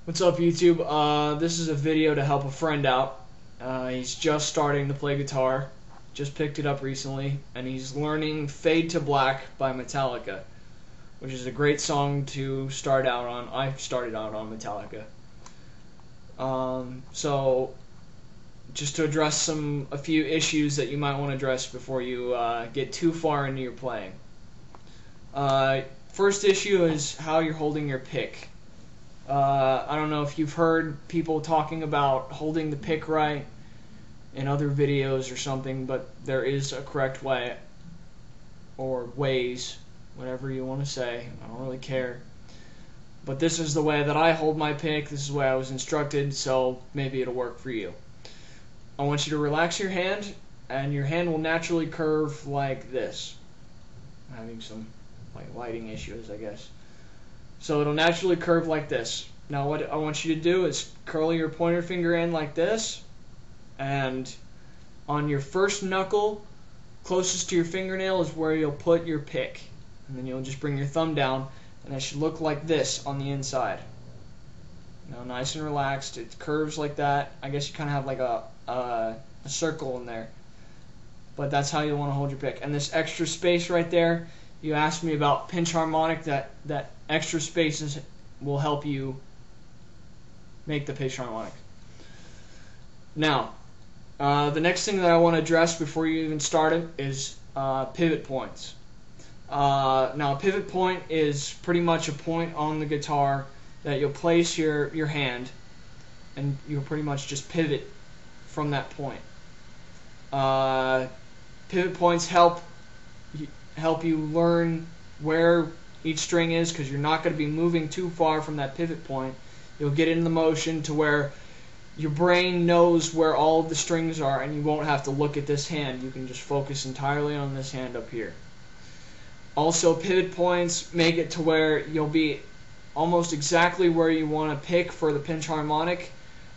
What's up, YouTube? This is a video to help a friend out. He's just starting to play guitar, just picked it up recently, and he's learning Fade to Black by Metallica, which is a great song to start out on. I started out on Metallica. So, just to address a few issues that you might want to address before you get too far into your playing. First issue is how you're holding your pick. I don't know if you've heard people talking about holding the pick right in other videos or something, but there is a correct way, or ways, whatever you want to say. I don't really care. But this is the way that I hold my pick. This is the way I was instructed, so maybe it'll work for you. I want you to relax your hand, and your hand will naturally curve like this. I'm having some lighting issues, I guess. So it'll naturally curve like this. Now what I want you to do is curl your pointer finger in like this, and on your first knuckle, closest to your fingernail, is where you'll put your pick. And then you'll just bring your thumb down, and it should look like this on the inside. Now nice and relaxed, it curves like that. I guess you kind of have like a circle in there. But that's how you want to hold your pick. And this extra space right there, you asked me about pinch harmonic, that extra spaces will help you make the pinch harmonic. Now, the next thing that I want to address before you even start it is pivot points. Now, a pivot point is pretty much a point on the guitar that you'll place your hand, and you'll pretty much just pivot from that point. Pivot points help you learn where each string is, because you're not going to be moving too far from that pivot point. You'll get in the motion to where your brain knows where all of the strings are, and you won't have to look at this hand. You can just focus entirely on this hand up here. Also, pivot points make it to where you'll be almost exactly where you want to pick for the pinch harmonic,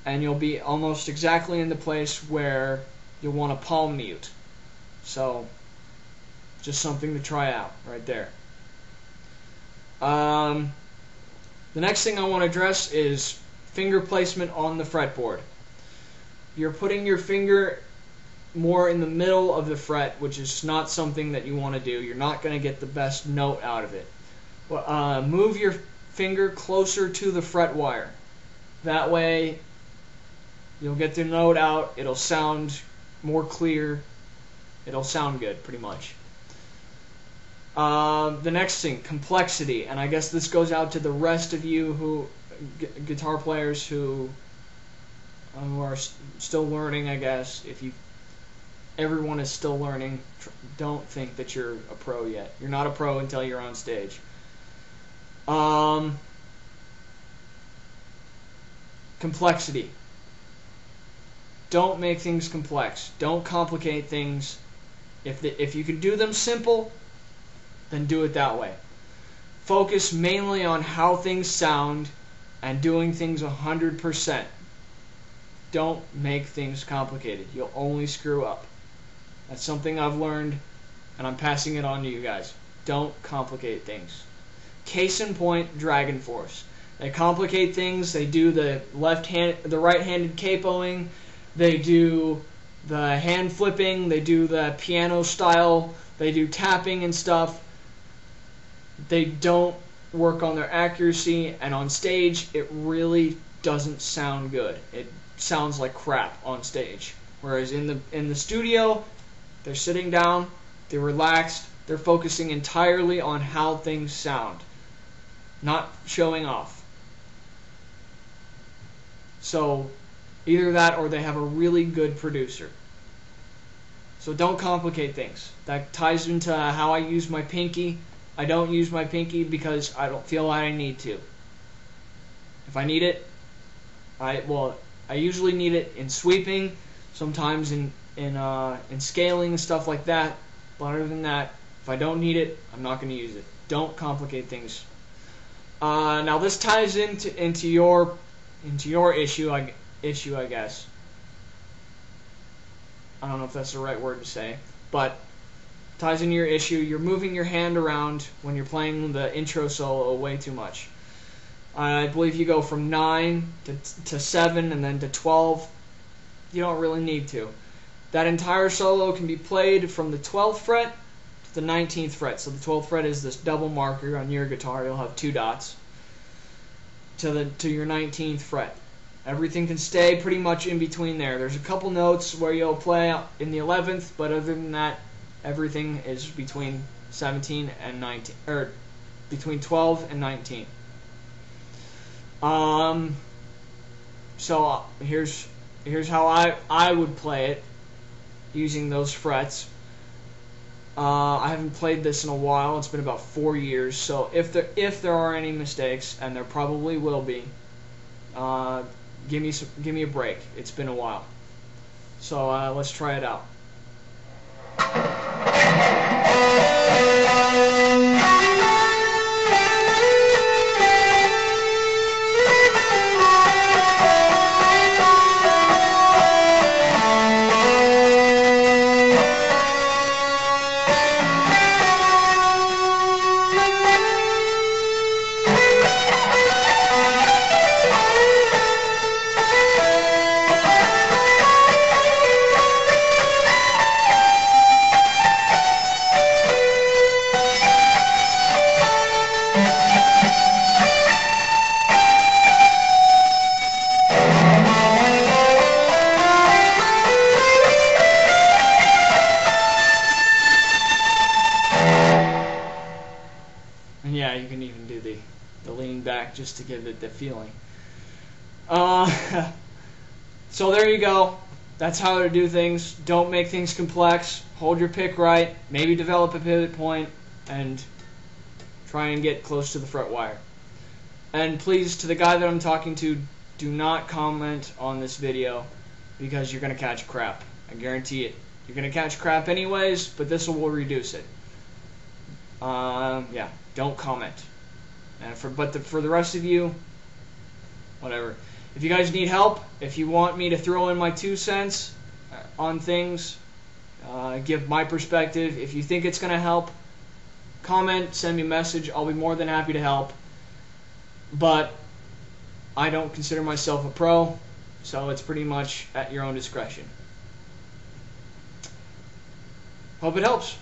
and you'll be almost exactly in the place where you'll want to palm mute. So, just something to try out right there. The next thing I want to address is finger placement on the fretboard. You're putting your finger more in the middle of the fret, which is not something that you want to do. You're not going to get the best note out of it. Move your finger closer to the fret wire. That way you'll get the note out. It'll sound more clear. It'll sound good, pretty much. The next thing, complexity, and I guess this goes out to the rest of you guitar players who are still learning. I guess everyone is still learning. Don't think that you're a pro yet. You're not a pro until you're on stage. Complexity. Don't make things complex. Don't complicate things. If you can do them simple, then do it that way. Focus mainly on how things sound and doing things 100%. Don't make things complicated. You'll only screw up. That's something I've learned, and I'm passing it on to you guys. Don't complicate things. Case in point, Dragon Force. They complicate things. They do the right-handed capoing. They do the hand flipping. They do the piano style. They do tapping and stuff. They don't work on their accuracy, and on stage it really doesn't sound good. It sounds like crap on stage. Whereas in the studio, they're sitting down, they're relaxed, they're focusing entirely on how things sound, not showing off. So either that or they have a really good producer. So don't complicate things. That ties into how I use my pinky. I don't use my pinky because I don't feel I need to. If I need it, I usually need it in sweeping, sometimes in scaling and stuff like that. But other than that, if I don't need it, I'm not going to use it. Don't complicate things. Now this ties into your issue, I guess. I don't know if that's the right word to say, but ties into your issue. You're moving your hand around when you're playing the intro solo way too much. I believe you go from 9 to 7 and then to 12. You don't really need to. That entire solo can be played from the 12th fret to the 19th fret. So the 12th fret is this double marker on your guitar. You'll have 2 dots to your 19th fret. Everything can stay pretty much in between there. There's a couple notes where you'll play in the 11th, but other than that, everything is between 17 and 19, or between 12 and 19. So here's how I would play it using those frets. I haven't played this in a while. It's been about 4 years. So if there are any mistakes, and there probably will be, give me a break. It's been a while. So let's try it out. And yeah, you can even do the lean back just to give it the feeling. So there you go. That's how to do things. Don't make things complex. Hold your pick right. Maybe develop a pivot point and try and get close to the fret wire. And please, to the guy that I'm talking to, do not comment on this video because you're going to catch crap. I guarantee it. You're going to catch crap anyways, but this will reduce it. Yeah, don't comment. And for the rest of you, whatever. If you guys need help, if you want me to throw in my 2 cents on things, give my perspective, if you think it's going to help, comment, send me a message. I'll be more than happy to help. But I don't consider myself a pro, so it's pretty much at your own discretion. Hope it helps.